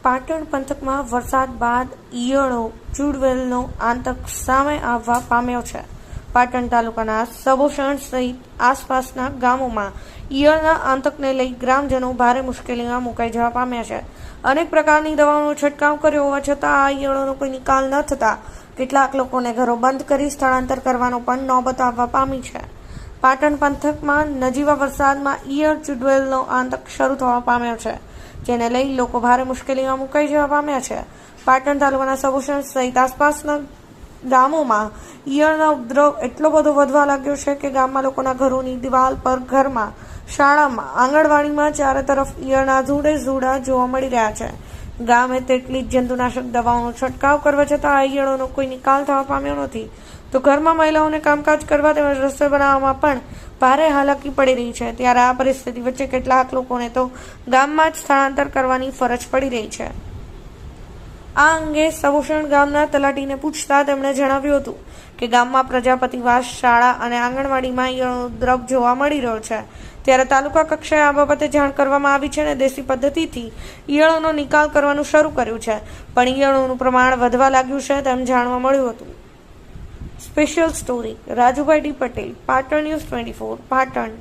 પાટણ પંથકમાં વરસાદ બાદ ઈયળો ચુડવેલનો આતંક સામે આવવા પામ્યો છે. પાટણ તાલુકાના સબોસણ સહિત આસપાસના ગામોમાં ઈયળના આતંકને લઈ ગ્રામજનો ભારે મુશ્કેલીમાં મુકાઈ જવા પામ્યા છે. અનેક પ્રકારની દવાઓનો છંટકાવ કર્યો હોવા છતાં આ ઈયળોનો કોઈ નિકાલ ન થતા કેટલાક લોકોને ઘરો બંધ કરી સ્થળાંતર કરવાનો પણ નોબત આવવા પામી છે. પાટણ પંથકમાં નજીવા વરસાદમાં ઈયળ ચુડવેલનો આતંક શરૂ થવા પામ્યો છે, જેને લઈ લોકો ભારે મુશ્કેલીમાં મુકાઈ જવા પામ્યા છે. પાટણ તાલુકાના સબોસણ સહિત આસપાસના ગામોમાં ઈયળનો ઉપદ્રવ એટલો બધો વધવા લાગ્યો છે કે ગામમાં લોકોના ઘરોની દિવાલ પર, ઘરમાં, શાળામાં, આંગણવાડીમાં ચારે તરફ ઈયળના ઝુંડા જોવા મળી રહ્યા છે. ગામે તેટલી જ જંતુનાશક દવાઓનો છંટકાવ કરવા છતાં આ ઈયળોનો કોઈ નિકાલ થવા પામ્યો નથી. તો ઘરમાં મહિલાઓને કામકાજ કરવા તેમજ રસોઈ બનાવવામાં પણ ભારે હાલાકી પડી રહી છે. ત્યારે આ પરિસ્થિતિ વચ્ચે કેટલાક લોકોને તો ગામમાં જ સ્થળાંતર કરવાની ફરજ પડી રહી છે. આ અંગે સબોસણ ગામના તલાટીને પૂછતા તેમણે જણાવ્યું હતું કે ગામમાં પ્રજાપતિવાસ, શાળા અને આંગણવાડીમાં ઈયળનો ઉપદ્રવ જોવા મળી રહ્યો છે. ત્યારે તાલુકા કક્ષાએ આ બાબતે જાણ કરવામાં આવી છે અને દેશી પદ્ધતિથી ઈયળોનો નિકાલ કરવાનું શરૂ કર્યું છે, પણ ઈયળોનું પ્રમાણ વધવા લાગ્યું છે તેમ જાણવા મળ્યું હતું. Special story Rajubhai D Patel, Patan news 24, Patan.